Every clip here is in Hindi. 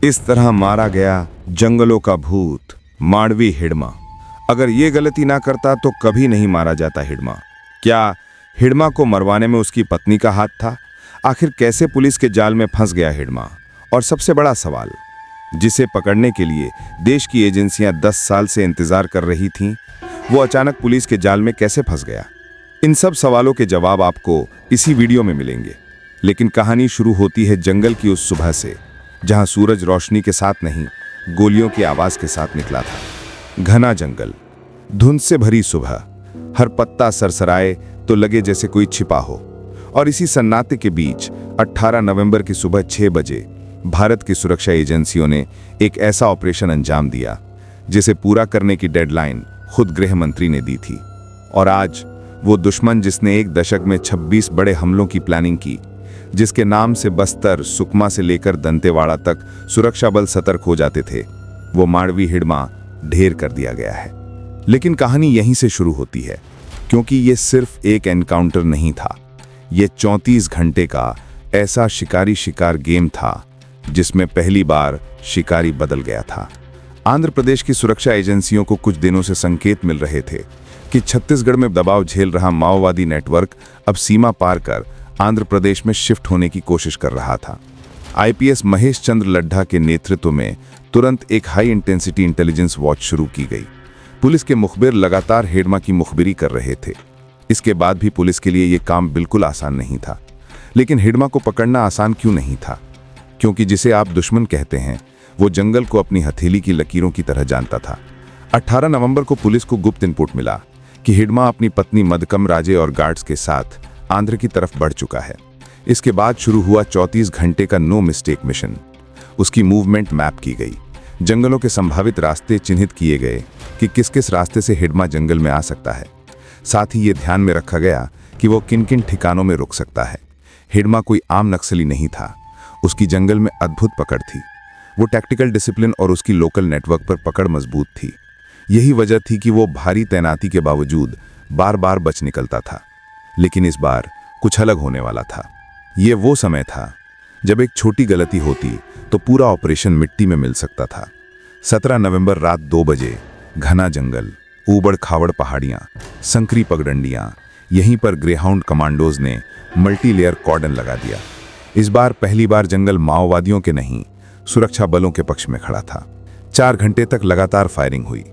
इस तरह मारा गया जंगलों का भूत मांडवी हिडमा। अगर ये गलती ना करता तो कभी नहीं मारा जाता हिडमा। क्या हिडमा को मरवाने में उसकी पत्नी का हाथ था? आखिर कैसे पुलिस के जाल में फंस गया हिडमा? और सबसे बड़ा सवाल, जिसे पकड़ने के लिए देश की एजेंसियां 10 साल से इंतजार कर रही थीं, वो अचानक पुलिस के जाल में कैसे फंस गया? इन सब सवालों के जवाब आपको इसी वीडियो में मिलेंगे। लेकिन कहानी शुरू होती है जंगल की उस सुबह से, जहां सूरज रोशनी के साथ नहीं, गोलियों की आवाज के साथ निकला था। घना जंगल, धुंध से भरी सुबह, हर पत्ता सरसराए तो लगे जैसे कोई छिपा हो। और इसी सन्नाटे के बीच 18 नवंबर की सुबह 6 बजे भारत की सुरक्षा एजेंसियों ने एक ऐसा ऑपरेशन अंजाम दिया जिसे पूरा करने की डेडलाइन खुद गृह मंत्री ने दी थी। और आज वो दुश्मन जिसने एक दशक में 26 बड़े हमलों की प्लानिंग की, जिसके नाम से बस्तर, सुकमा से लेकर दंतेवाड़ा तक सुरक्षा बल सतर्क हो जाते थे, वो मांडवी हिडमा ढेर कर दिया गया है। लेकिन कहानी यहीं से शुरू होती है, क्योंकि ये सिर्फ एक एनकाउंटर नहीं था। ये 34 घंटे का ऐसा शिकारी शिकार गेम था जिसमें पहली बार शिकारी बदल गया था। आंध्र प्रदेश की सुरक्षा एजेंसियों को कुछ दिनों से संकेत मिल रहे थे कि छत्तीसगढ़ में दबाव झेल रहा माओवादी नेटवर्क अब सीमा पार कर आंध्र प्रदेश में शिफ्ट होने की कोशिश कर रहा था। आईपीएस महेश चंद्र लड्ढा के नेतृत्व में तुरंत एक हाई इंटेंसिटी इंटेलिजेंस वॉच शुरू की गई। पुलिस के मुखबिर लगातार हिडमा की मुखबिरी कर रहे थे। इसके बाद भी पुलिस के लिए यह काम बिल्कुल आसान नहीं था। लेकिन हिडमा को पकड़ना आसान क्यों नहीं था? क्योंकि जिसे आप दुश्मन कहते हैं, वो जंगल को अपनी हथेली की लकीरों की तरह जानता था। 18 नवंबर को पुलिस को गुप्त इनपुट मिला कि हिडमा अपनी पत्नी मदकम राजे और गार्ड्स के साथ आंध्र की तरफ बढ़ चुका है। इसके बाद शुरू हुआ 34 घंटे का नो मिस्टेक मिशन। उसकी मूवमेंट मैप की गई, जंगलों के संभावित रास्ते चिन्हित किए गए कि किस किस रास्ते से हिडमा जंगल में आ सकता है। साथ ही ये ध्यान में रखा गया कि वो किन किन ठिकानों में रुक सकता है। हिडमा कोई आम नक्सली नहीं था, उसकी जंगल में अद्भुत पकड़ थी। वो टैक्टिकल डिसिप्लिन और उसकी लोकल नेटवर्क पर पकड़ मजबूत थी। यही वजह थी कि वो भारी तैनाती के बावजूद बार बार बच निकलता था। लेकिन इस बार कुछ अलग होने वाला था। ये वो समय था जब एक छोटी गलती होती तो पूरा ऑपरेशन मिट्टी में मिल सकता था। 17 नवंबर रात 2 बजे घना जंगल, ऊबड़ खाबड़ पहाड़ियां, संकरी पगडंडियां, यहीं पर ग्रेहाउंड कमांडोज ने मल्टी लेयर कॉर्डन लगा दिया। इस बार पहली बार जंगल माओवादियों के नहीं, सुरक्षा बलों के पक्ष में खड़ा था। 4 घंटे तक लगातार फायरिंग हुई।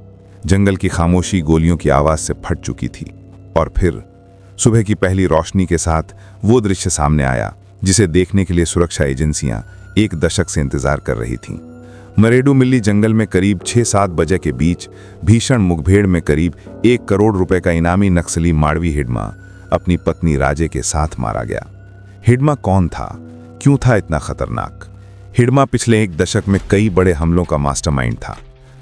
जंगल की खामोशी गोलियों की आवाज से फट चुकी थी। और फिर सुबह की पहली रोशनी के साथ वो दृश्य सामने आया जिसे देखने के लिए सुरक्षा एजेंसियां एक दशक से इंतजार कर रही थीं। मरेडू-मिल्ली जंगल में करीब 6-7 बजे के बीच भीषण मुठभेड़ में करीब 1 करोड़ रुपए का इनामी नक्सली मांडवी हिडमा अपनी पत्नी राजे के साथ मारा गया। हिडमा कौन था? क्यों था इतना खतरनाक? हिडमा पिछले 1 दशक में कई बड़े हमलों का मास्टरमाइंड था।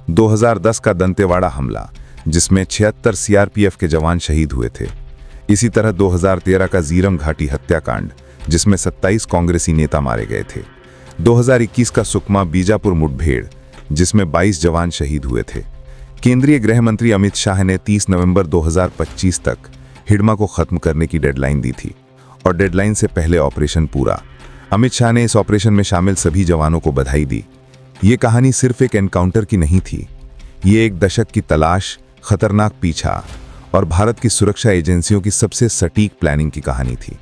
2010 का दंतेवाड़ा हमला, जिसमें 76 सीआरपीएफ के जवान शहीद हुए थे। इसी तरह 2013 का जीरम घाटी हत्याकांड, जिसमें 27 कांग्रेसी नेता मारे गए थे। 2021 का सुकमा बीजापुर मुठभेड़, जिसमें 22 जवान शहीद हुए थे। केंद्रीय गृह मंत्री अमित शाह ने 30 नवंबर 2025 तक हिडमा को खत्म करने की डेडलाइन दी थी। और डेडलाइन से पहले ऑपरेशन पूरा। अमित शाह ने इस ऑपरेशन में शामिल सभी जवानों को बधाई दी। ये कहानी सिर्फ एक एनकाउंटर की नहीं थी, ये एक दशक की तलाश, खतरनाक पीछा और भारत की सुरक्षा एजेंसियों की सबसे सटीक प्लानिंग की कहानी थी।